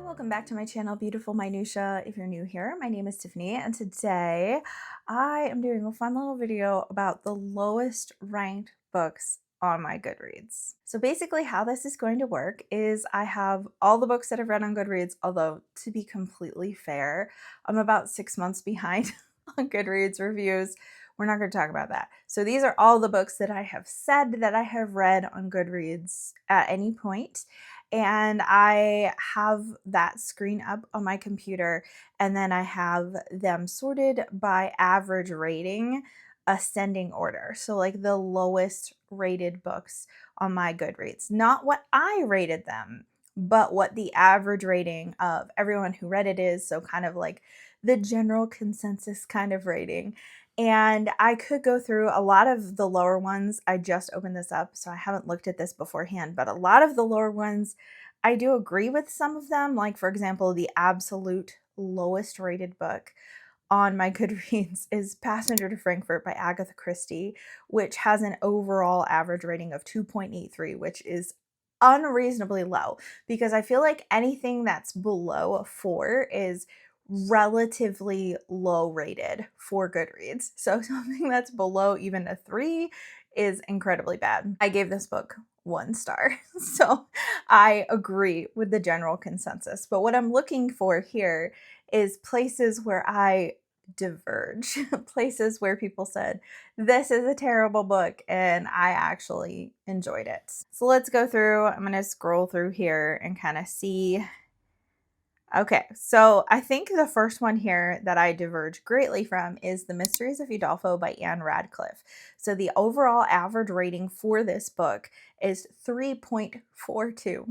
Welcome back to my channel, Beautiful Minutia. If you're new here, my name is Tiffany, and today I am doing a fun little video about the lowest ranked books on my Goodreads. So basically how this is going to work is I have all the books that I've read on Goodreads, although to be completely fair, I'm about 6 months behind on Goodreads reviews. We're not going to talk about that. So these are all the books that I have said that I have read on Goodreads at any point. And I have that screen up on my computer, and then I have them sorted by average rating, ascending order. So like the lowest rated books on my Goodreads, not what I rated them, but what the average rating of everyone who read it is. So kind of like the general consensus kind of rating. And I could go through a lot of the lower ones. I just opened this up, so I haven't looked at this beforehand, but a lot of the lower ones, I do agree with some of them. Like, for example, the absolute lowest rated book on my Goodreads is Passenger to Frankfurt by Agatha Christie, which has an overall average rating of 2.83, which is unreasonably low because I feel like anything that's below a 4 is relatively low rated for Goodreads. So something that's below even a 3 is incredibly bad. I gave this book 1 star. So I agree with the general consensus. But what I'm looking for here is places where I diverge, places where people said, this is a terrible book, and I actually enjoyed it. So let's go through. I'm going to scroll through here and kind of see. Okay, so I think the first one here that I diverge greatly from is The Mysteries of Udolpho by Anne Radcliffe. So the overall average rating for this book is 3.42,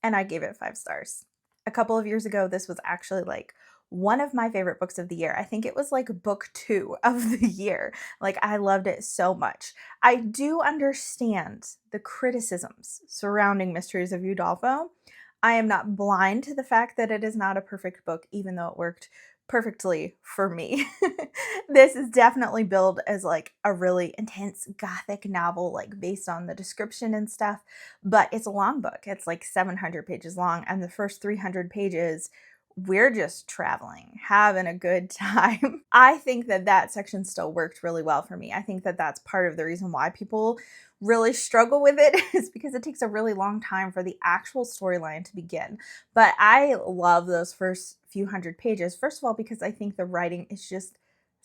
and I gave it 5 stars. A couple of years ago, this was actually like one of my favorite books of the year. I think it was like book 2 of the year. Like, I loved it so much. I do understand the criticisms surrounding Mysteries of Udolpho. I am not blind to the fact that it is not a perfect book, even though it worked perfectly for me. This is definitely billed as like a really intense gothic novel, like based on the description and stuff, but it's a long book. It's like 700 pages long, and the first 300 pages we're just traveling, having a good time. I think that that section still worked really well for me. I think that that's part of the reason why people really struggle with it is because it takes a really long time for the actual storyline to begin. But I love those first few hundred pages. First of all, because I think the writing is just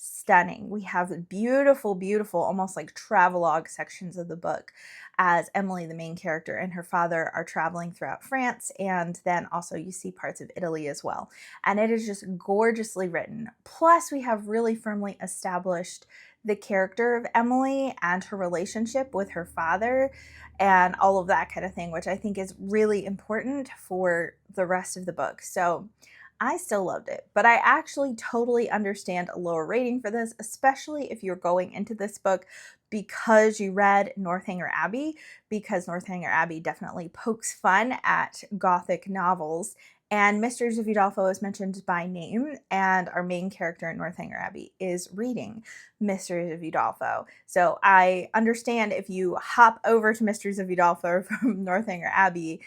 stunning. We have beautiful, beautiful, almost like travelogue sections of the book as Emily, the main character, and her father are traveling throughout France, and then also you see parts of Italy as well. And it is just gorgeously written. Plus, we have really firmly established the character of Emily and her relationship with her father and all of that kind of thing, which I think is really important for the rest of the book. So I still loved it, but I actually totally understand a lower rating for this, especially if you're going into this book because you read Northanger Abbey, because Northanger Abbey definitely pokes fun at Gothic novels. And Mysteries of Udolpho is mentioned by name, and our main character in Northanger Abbey is reading Mysteries of Udolpho. So I understand if you hop over to Mysteries of Udolpho from Northanger Abbey,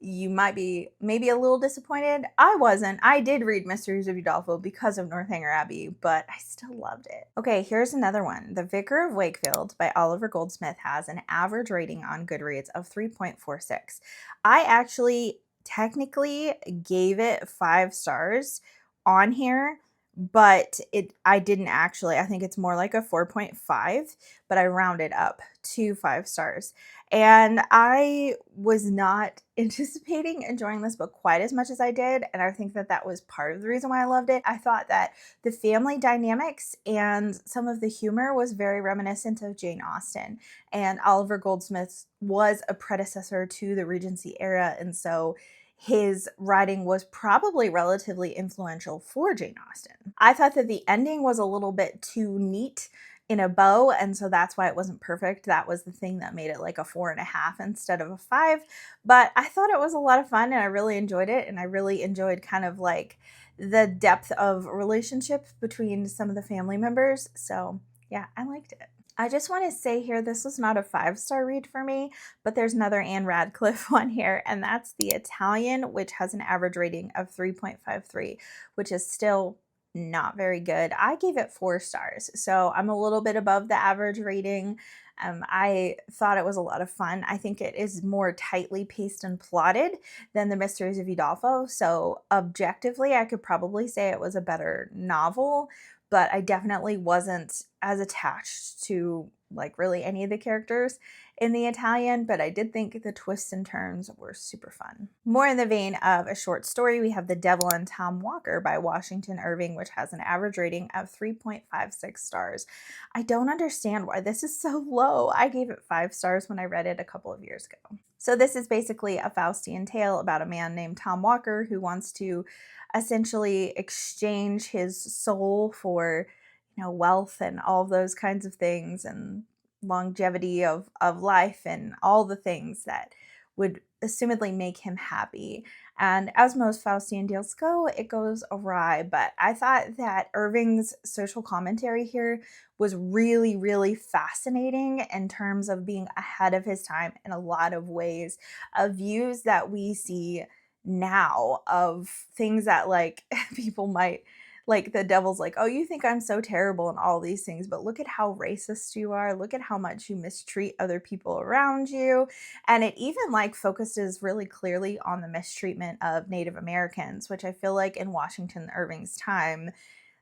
you might be maybe a little disappointed. I wasn't. I did read Mysteries of Udolpho because of Northanger Abbey, but I still loved it. Okay, here's another one. The Vicar of Wakefield by Oliver Goldsmith has an average rating on Goodreads of 3.46. I actually technically gave it 5 stars on here, but I didn't actually. I think it's more like a 4.5, but I rounded up to 5 stars. And I was not anticipating enjoying this book quite as much as I did, and I think that that was part of the reason why I loved it. I thought that the family dynamics and some of the humor was very reminiscent of Jane Austen, and Oliver Goldsmith was a predecessor to the Regency era, and so his writing was probably relatively influential for Jane Austen. I thought that the ending was a little bit too neat in a bow, and so that's why it wasn't perfect. That was the thing that made it like a 4.5 instead of a 5. But I thought it was a lot of fun, and I really enjoyed it, and I really enjoyed kind of like the depth of relationship between some of the family members. So yeah, I liked it. I just want to say here, this was not a 5-star read for me, but there's another Anne Radcliffe one here, and that's The Italian, which has an average rating of 3.53, which is still not very good. I gave it 4 stars, so I'm a little bit above the average rating. I thought it was a lot of fun. I think it is more tightly paced and plotted than The Mysteries of Udolpho, so objectively, I could probably say it was a better novel, but I definitely wasn't as attached to like really any of the characters in the Italian, but I did think the twists and turns were super fun. More in the vein of a short story, we have The Devil and Tom Walker by Washington Irving, which has an average rating of 3.56 stars. I don't understand why this is so low. I gave it 5 stars when I read it a couple of years ago. So this is basically a Faustian tale about a man named Tom Walker who wants to essentially exchange his soul for, wealth and all those kinds of things and longevity of life and all the things that would assumedly make him happy. And as most Faustian deals go, it goes awry. But I thought that Irving's social commentary here was really, really fascinating in terms of being ahead of his time in a lot of ways, of views that we see now of things that like people might like the devil's like, oh, you think I'm so terrible and all these things, but look at how racist you are. Look at how much you mistreat other people around you. And it even like focuses really clearly on the mistreatment of Native Americans, which I feel like in Washington Irving's time,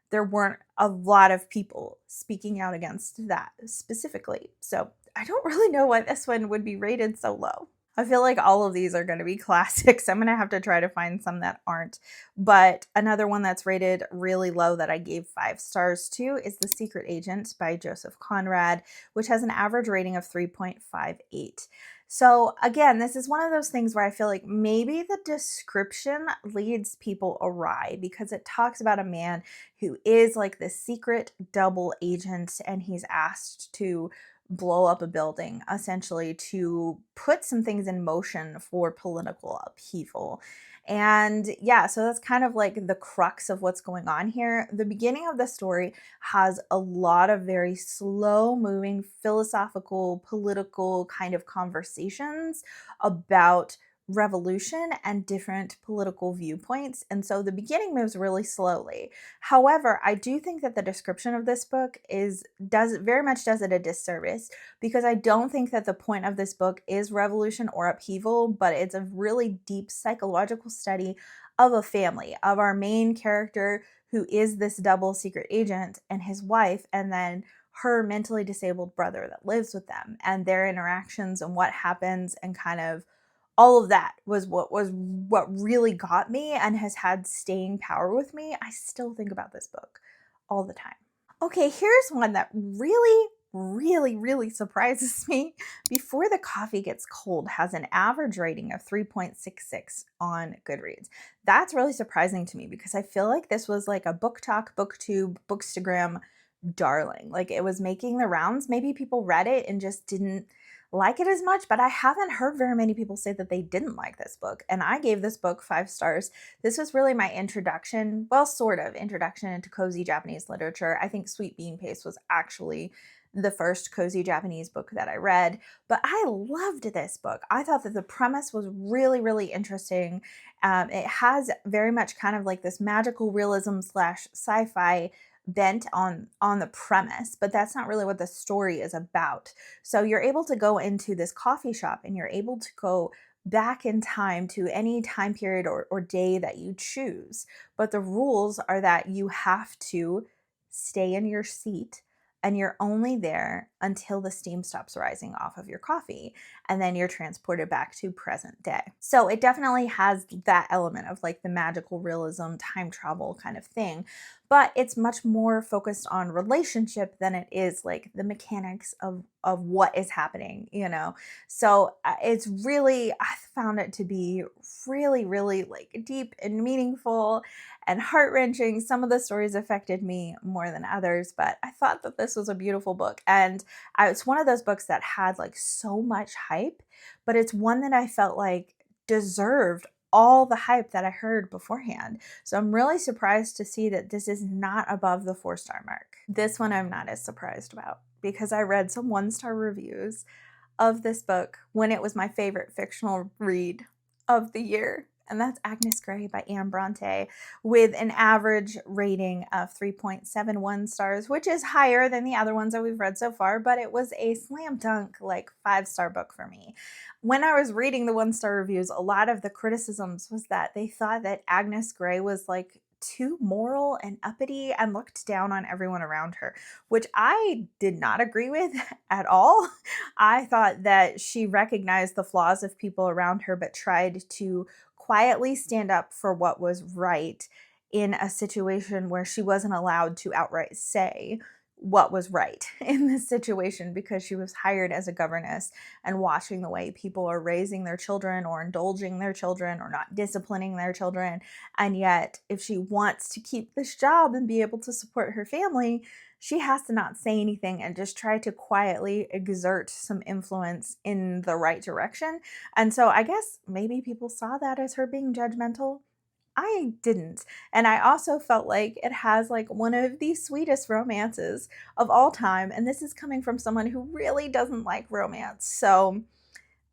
there weren't a lot of people speaking out against that specifically. So I don't really know why this one would be rated so low. I feel like all of these are going to be classics. I'm going to have to try to find some that aren't. But another one that's rated really low that I gave 5 stars to is The Secret Agent by Joseph Conrad, which has an average rating of 3.58. So again, this is one of those things where I feel like maybe the description leads people awry because it talks about a man who is like the secret double agent and he's asked to blow up a building essentially to put some things in motion for political upheaval. And yeah, so that's kind of like the crux of what's going on here. The beginning of the story has a lot of very slow moving philosophical, political kind of conversations about revolution and different political viewpoints. And so the beginning moves really slowly. However, I do think that the description of this book does it a disservice because I don't think that the point of this book is revolution or upheaval, but it's a really deep psychological study of a family, of our main character who is this double secret agent and his wife, and then her mentally disabled brother that lives with them and their interactions and what happens and kind of all of that was what really got me and has had staying power with me. I still think about this book all the time. Okay, here's one that really, really, really surprises me. Before the Coffee Gets Cold has an average rating of 3.66 on Goodreads. That's really surprising to me because I feel like this was like a book talk, booktube, bookstagram darling. Like it was making the rounds. Maybe people read it and just didn't like it as much, but I haven't heard very many people say that they didn't like this book. And I gave this book 5 stars. This was really my introduction, well, sort of introduction into cozy Japanese literature. I think Sweet Bean Paste was actually the first cozy Japanese book that I read, but I loved this book. I thought that the premise was really, really interesting. It has very much kind of like this magical realism slash sci-fi bent on the premise, but that's not really what the story is about. So you're able to go into this coffee shop and you're able to go back in time to any time period or day that you choose. But the rules are that you have to stay in your seat and you're only there until the steam stops rising off of your coffee, and then you're transported back to present day. So it definitely has that element of like the magical realism, time travel kind of thing, but it's much more focused on relationship than it is like the mechanics of what is happening, you know? So it's really, I found it to be really, really like deep and meaningful and heart-wrenching. Some of the stories affected me more than others, but I thought that this was a beautiful book. And it's one of those books that had like so much hype, but it's one that I felt like deserved all the hype that I heard beforehand. So I'm really surprised to see that this is not above the 4-star mark. This one I'm not as surprised about because I read some 1-star reviews of this book when it was my favorite fictional read of the year. And that's Agnes Grey by Anne Bronte, with an average rating of 3.71 stars, which is higher than the other ones that we've read so far, but it was a slam dunk, like 5-star book for me. When I was reading the 1-star reviews, a lot of the criticisms was that they thought that Agnes Grey was like too moral and uppity and looked down on everyone around her, which I did not agree with at all. I thought that she recognized the flaws of people around her, but tried to quietly stand up for what was right in a situation where she wasn't allowed to outright say what was right in this situation because she was hired as a governess and watching the way people are raising their children or indulging their children or not disciplining their children. And yet, if she wants to keep this job and be able to support her family, she has to not say anything and just try to quietly exert some influence in the right direction. And so I guess maybe people saw that as her being judgmental. I didn't. And I also felt like it has like one of the sweetest romances of all time. And this is coming from someone who really doesn't like romance. So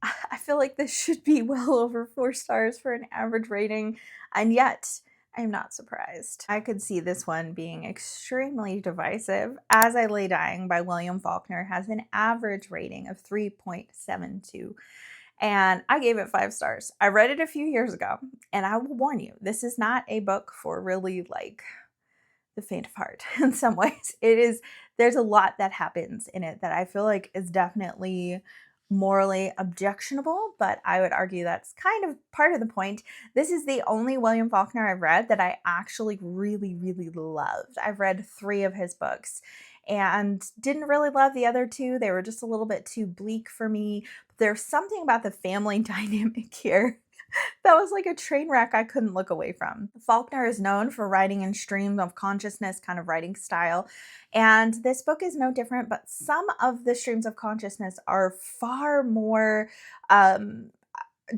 I feel like this should be well over 4 stars for an average rating. And yet, I'm not surprised. I could see this one being extremely divisive. As I Lay Dying by William Faulkner has an average rating of 3.72. And I gave it 5 stars. I read it a few years ago, and I will warn you, this is not a book for really like the faint of heart in some ways. There's a lot that happens in it that I feel like is definitely morally objectionable, but I would argue that's kind of part of the point. This is the only William Faulkner I've read that I actually really, really loved. I've read 3 of his books and didn't really love the other 2. They were just a little bit too bleak for me. But there's something about the family dynamic here that was like a train wreck I couldn't look away from. Faulkner is known for writing in stream of consciousness kind of writing style, and this book is no different, but some of the streams of consciousness are far more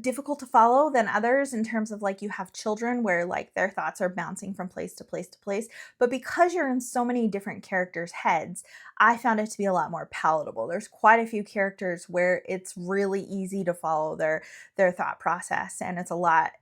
difficult to follow than others in terms of like you have children where like their thoughts are bouncing from place to place to place. But because you're in so many different characters' heads, I found it to be a lot more palatable. There's quite a few characters where it's really easy to follow their thought process, and it's a lot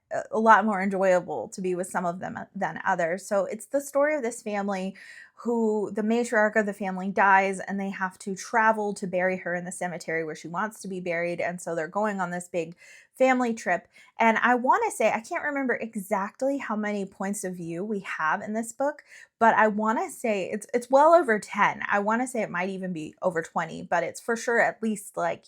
more enjoyable to be with some of them than others. So it's the story of this family who the matriarch of the family dies and they have to travel to bury her in the cemetery where she wants to be buried. And so they're going on this big family trip. And I want to say, I can't remember exactly how many points of view we have in this book, but I want to say it's well over 10. I want to say it might even be over 20, but it's for sure at least like,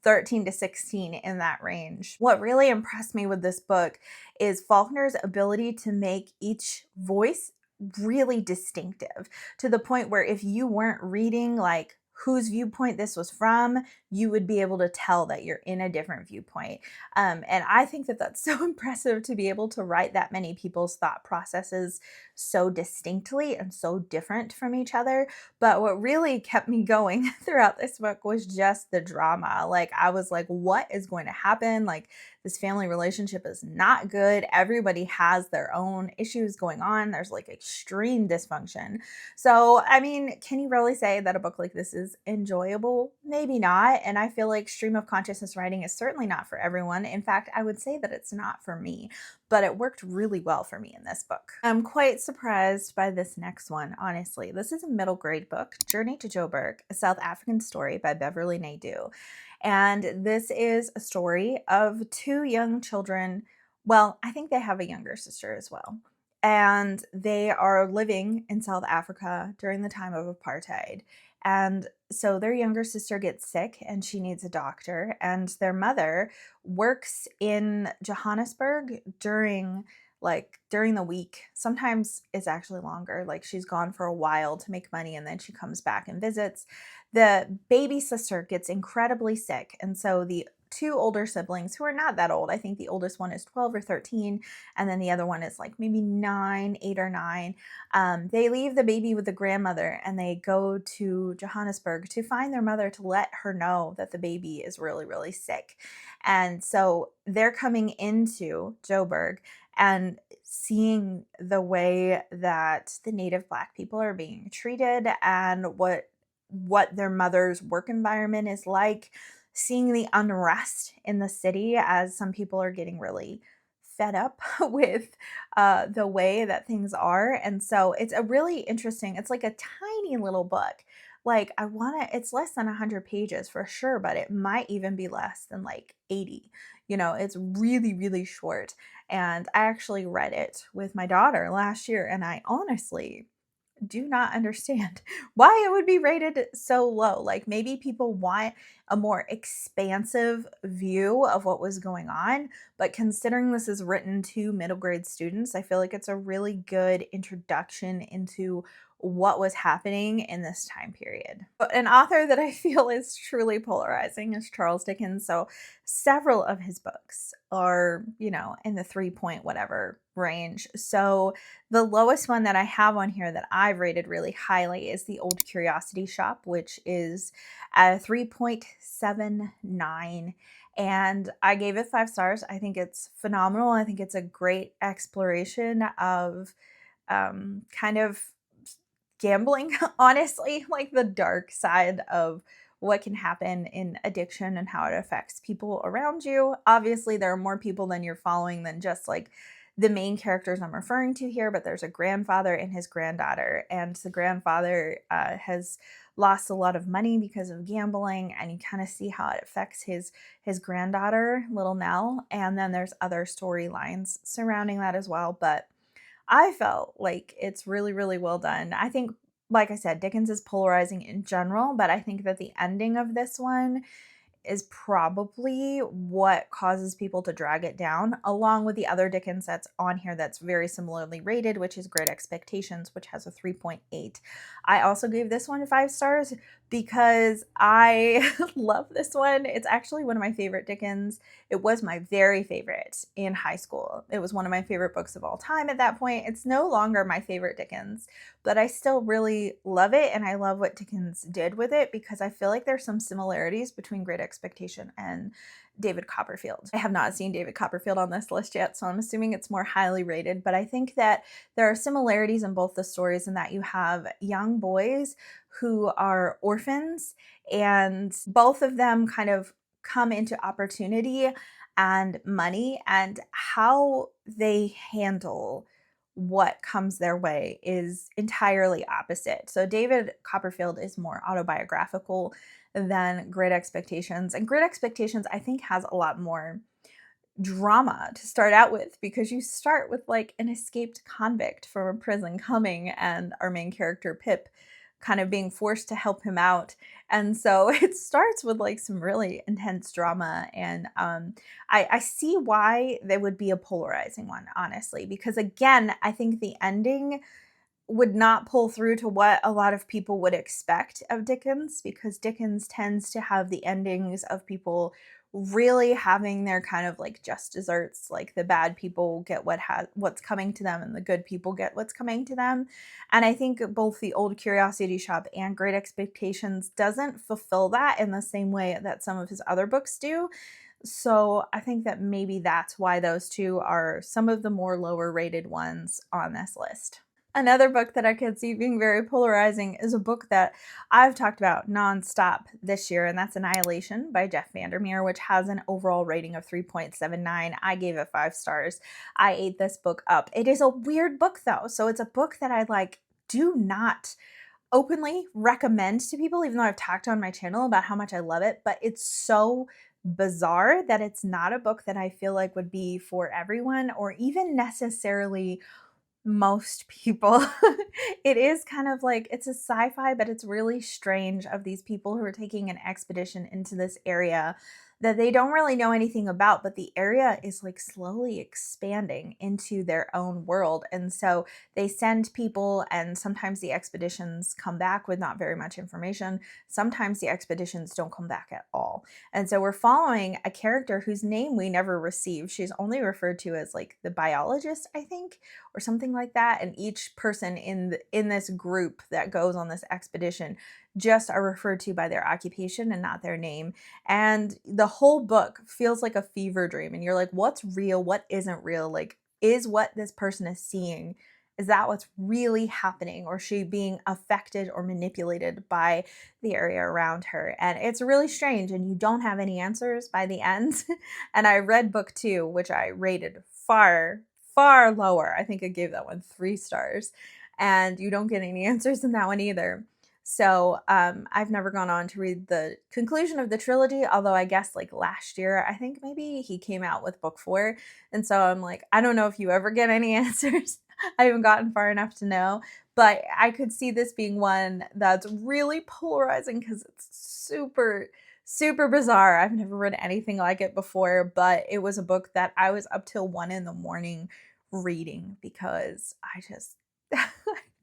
13 to 16 in that range. What really impressed me with this book is Faulkner's ability to make each voice really distinctive, to the point where if you weren't reading like whose viewpoint this was from, you would be able to tell that you're in a different viewpoint. And I think that that's so impressive to be able to write that many people's thought processes so distinctly and so different from each other. But what really kept me going throughout this book was just the drama. Like I was like, what is going to happen? Like this family relationship is not good. Everybody has their own issues going on. There's like extreme dysfunction. So, I mean, can you really say that a book like this is enjoyable? Maybe not. And I feel like stream of consciousness writing is certainly not for everyone. In fact, I would say that it's not for me, but it worked really well for me in this book. I'm quite surprised by this next one, honestly. This is a middle grade book, Journey to Joburg, a South African story by Beverly Naidoo. And this is a story of 2 young children. Well, I think they have a younger sister as well. And they are living in South Africa during the time of apartheid. And so their younger sister gets sick and she needs a doctor. And their mother works in Johannesburg during the week. Sometimes it's actually longer. Like she's gone for a while to make money and then she comes back and visits. The baby sister gets incredibly sick. And so the two older siblings who are not that old. I think the oldest one is 12 or 13, and then the other one is like maybe 9, 8 or 9. They leave the baby with the grandmother and they go to Johannesburg to find their mother to let her know that the baby is really, really sick. And so they're coming into Joburg and seeing the way that the native Black people are being treated and what their mother's work environment is like, seeing the unrest in the city as some people are getting really fed up with the way that things are. And so it's a really interesting, it's like a tiny little book. Like it's less than 100 pages for sure, but it might even be less than like 80. It's really, really short. And I actually read it with my daughter last year, and I honestly do not understand why it would be rated so low. Like maybe people want a more expansive view of what was going on, but considering this is written to middle grade students, I feel like it's a really good introduction into what was happening in this time period. But an author that I feel is truly polarizing is Charles Dickens. So several of his books are, in the 3 point whatever range. So the lowest one that I have on here that I've rated really highly is The Old Curiosity Shop, which is a 3.79. And I gave it 5 stars. I think it's phenomenal. I think it's a great exploration of kind of gambling, honestly, like the dark side of what can happen in addiction and how it affects people around you. Obviously, there are more people than you're following than just like the main characters I'm referring to here, but there's a grandfather and his granddaughter, and the grandfather has lost a lot of money because of gambling, and you kind of see how it affects his granddaughter, little Nell, and then there's other storylines surrounding that as well. But I felt like it's really, really well done. I think, like I said, Dickens is polarizing in general, but I think that the ending of this one is probably what causes people to drag it down, along with the other Dickens that's on here that's very similarly rated, which is Great Expectations, which has a 3.8. I also gave this one 5 stars because I love this one. It's actually one of my favorite Dickens. It was my very favorite in high school. It was one of my favorite books of all time at that point. It's no longer my favorite Dickens, but I still really love it, and I love what Dickens did with it because I feel like there's some similarities between Great Expectation and David Copperfield. I have not seen David Copperfield on this list yet, so I'm assuming it's more highly rated, but I think that there are similarities in both the stories in that you have young boys who are orphans, and both of them kind of come into opportunity and money, and how they handle what comes their way is entirely opposite. So David Copperfield is more autobiographical than Great Expectations. And Great Expectations, I think, has a lot more drama to start out with, because you start with like an escaped convict from a prison coming, and our main character Pip kind of being forced to help him out. And so it starts with like some really intense drama. And I see why they would be a polarizing one, honestly, because again, I think the ending would not pull through to what a lot of people would expect of Dickens, because Dickens tends to have the endings of people really having their kind of like just desserts, like the bad people get what's coming to them and the good people get what's coming to them. And I think both The Old Curiosity Shop and Great Expectations doesn't fulfill that in the same way that some of his other books do. So I think that maybe that's why those two are some of the more lower rated ones on this list. Another book that I could see being very polarizing is a book that I've talked about nonstop this year, and that's Annihilation by Jeff Vandermeer, which has an overall rating of 3.79. I gave it 5 stars. I ate this book up. It is a weird book though, so it's a book that I do not openly recommend to people, even though I've talked on my channel about how much I love it, but it's so bizarre that it's not a book that I feel like would be for everyone, or even necessarily most people. It is kind of like, it's a sci-fi, but it's really strange, of these people who are taking an expedition into this area that they don't really know anything about, but the area is like slowly expanding into their own world. And so they send people, and sometimes the expeditions come back with not very much information. Sometimes the expeditions don't come back at all. And so we're following a character whose name we never receive. She's only referred to as like the biologist, I think, or something like that. And each person in this group that goes on this expedition just are referred to by their occupation and not their name. And the whole book feels like a fever dream. And you're like, what's real? What isn't real? Like, is what this person is seeing, is that what's really happening? Or is she being affected or manipulated by the area around her? And it's really strange, and you don't have any answers by the end. And I read book 2, which I rated far, far lower. I think I gave that one 3 stars. And you don't get any answers in that one either. So I've never gone on to read the conclusion of the trilogy, although I guess like last year, I think maybe he came out with book 4. And so I'm like, I don't know if you ever get any answers. I haven't gotten far enough to know, but I could see this being one that's really polarizing because it's super, super bizarre. I've never read anything like it before, but it was a book that I was up till 1 a.m. reading because I just,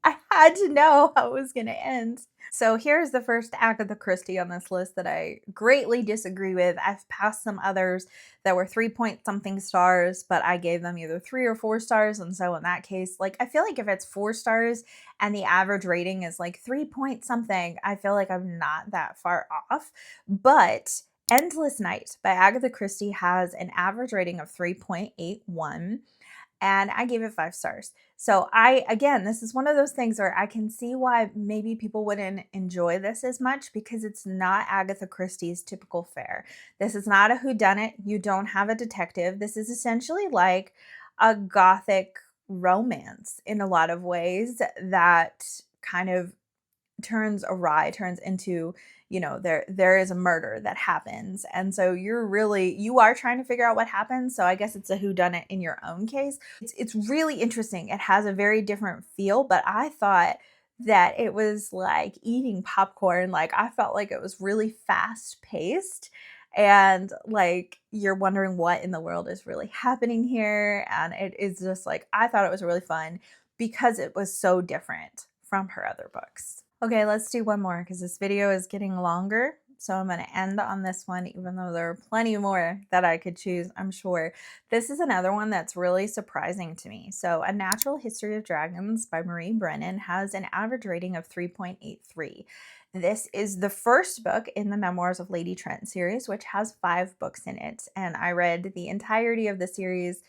I had to know how it was going to end. So here's the first Agatha Christie on this list that I greatly disagree with. I've passed some others that were 3-point-something stars, but I gave them either 3 or 4 stars. And so in that case, like, I feel like if it's 4 stars and the average rating is like 3-point-something, I feel like I'm not that far off. But Endless Night by Agatha Christie has an average rating of 3.81. And I gave it 5 stars. So again, this is one of those things where I can see why maybe people wouldn't enjoy this as much, because it's not Agatha Christie's typical fare. This is not a whodunit. You don't have a detective. This is essentially like a gothic romance in a lot of ways that kind of turns awry, turns into, there is a murder that happens. And so you are trying to figure out what happens. So I guess it's a whodunit in your own case. It's really interesting. It has a very different feel, but I thought that it was like eating popcorn. Like, I felt like it was really fast paced, and like you're wondering what in the world is really happening here. And it is just like, I thought it was really fun because it was so different from her other books. Okay, let's do one more because this video is getting longer. So I'm going to end on this one, even though there are plenty more that I could choose, I'm sure. This is another one that's really surprising to me. So A Natural History of Dragons by Marie Brennan has an average rating of 3.83. This is the first book in the Memoirs of Lady Trent series, which has 5 books in it. And I read the entirety of the series.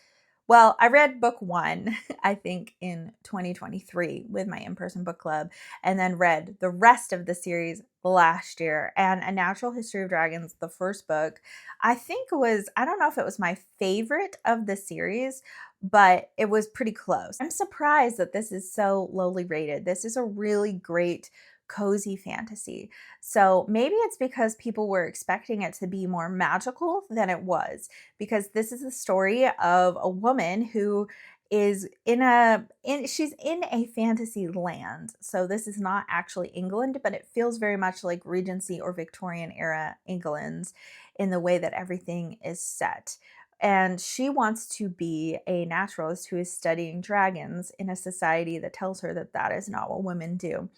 Well, I read book 1, I think, in 2023 with my in-person book club, and then read the rest of the series last year. And A Natural History of Dragons, the first book, I think I don't know if it was my favorite of the series, but it was pretty close. I'm surprised that this is so lowly rated. This is a really great cozy fantasy. So maybe it's because people were expecting it to be more magical than it was, because this is the story of a woman who is she's in a fantasy land. So this is not actually England, but it feels very much like Regency or Victorian era England in the way that everything is set. And she wants to be a naturalist who is studying dragons in a society that tells her that that is not what women do.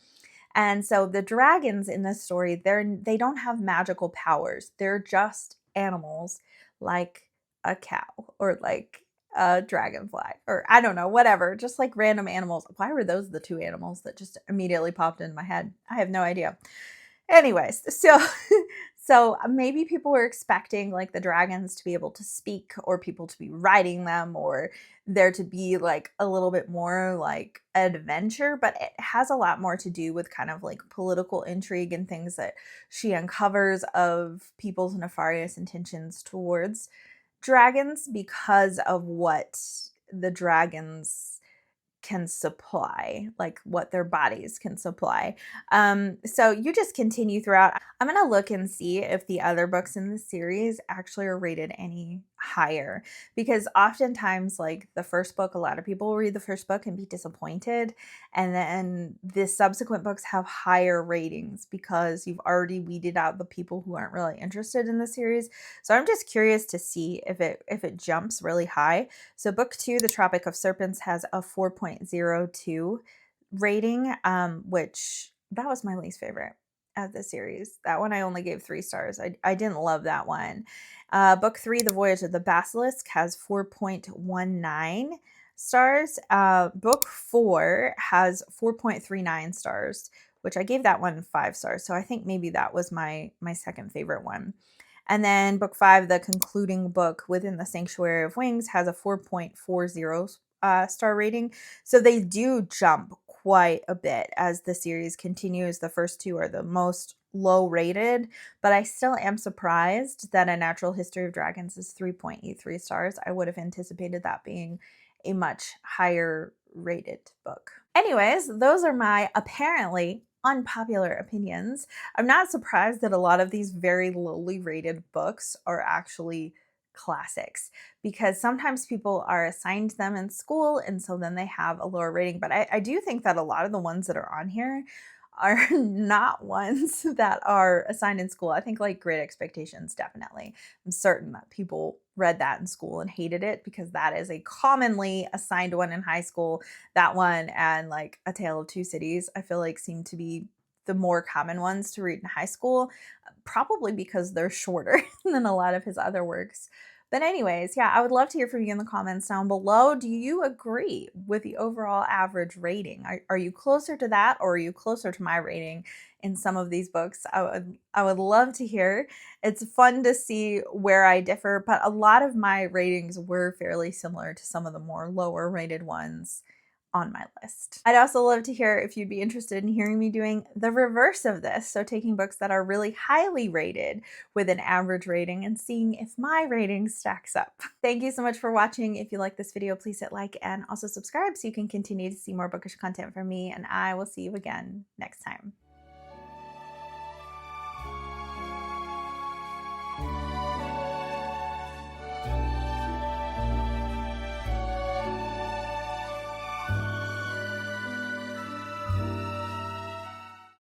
And so the dragons in this story, they don't have magical powers. They're just animals like a cow or like a dragonfly, or I don't know, whatever, just like random animals. Why were those the 2 animals that just immediately popped into my head? I have no idea. Anyways, so maybe people were expecting like the dragons to be able to speak, or people to be riding them, or there to be like a little bit more like adventure, but it has a lot more to do with kind of like political intrigue and things that she uncovers of people's nefarious intentions towards dragons because of what the dragons can supply, like what their bodies can supply. So you just continue throughout. I'm gonna look and see if the other books in the series actually are rated any higher, because oftentimes, like, the first book, a lot of people will read the first book and be disappointed, and then the subsequent books have higher ratings because you've already weeded out the people who aren't really interested in the series. So I'm just curious to see if it jumps really high. So book 2, The Tropic of Serpents, has a 4.02 rating, which that was my least favorite of the series. That one I only gave 3 stars. I didn't love that one. Book 3, The Voyage of the Basilisk, has 4.19 stars. Book 4 has 4.39 stars, which I gave that one 5 stars. So I think maybe that was my second favorite one. And then book 5, the concluding book, Within the Sanctuary of Wings, has a 4.40 star rating. So they do jump quite a bit as the series continues. The first 2 are the most low rated, but I still am surprised that A Natural History of Dragons is 3.83 stars. I would have anticipated that being a much higher rated book. Anyways, those are my apparently unpopular opinions. I'm not surprised that a lot of these very lowly rated books are actually classics, because sometimes people are assigned them in school and so then they have a lower rating. But I do think that a lot of the ones that are on here are not ones that are assigned in school. I think like Great Expectations, definitely. I'm certain that people read that in school and hated it because that is a commonly assigned one in high school. That one and like A Tale of Two Cities, I feel like seem to be the more common ones to read in high school, probably because they're shorter than a lot of his other works. But anyways, yeah, I would love to hear from you in the comments down below. Do you agree with the overall average rating? Are you closer to that, or are you closer to my rating in some of these books? I would love to hear. It's fun to see where I differ, but a lot of my ratings were fairly similar to some of the more lower rated ones on my list. I'd also love to hear if you'd be interested in hearing me doing the reverse of this. So taking books that are really highly rated with an average rating and seeing if my rating stacks up. Thank you so much for watching. If you like this video, please hit like and also subscribe so you can continue to see more bookish content from me, and I will see you again next time.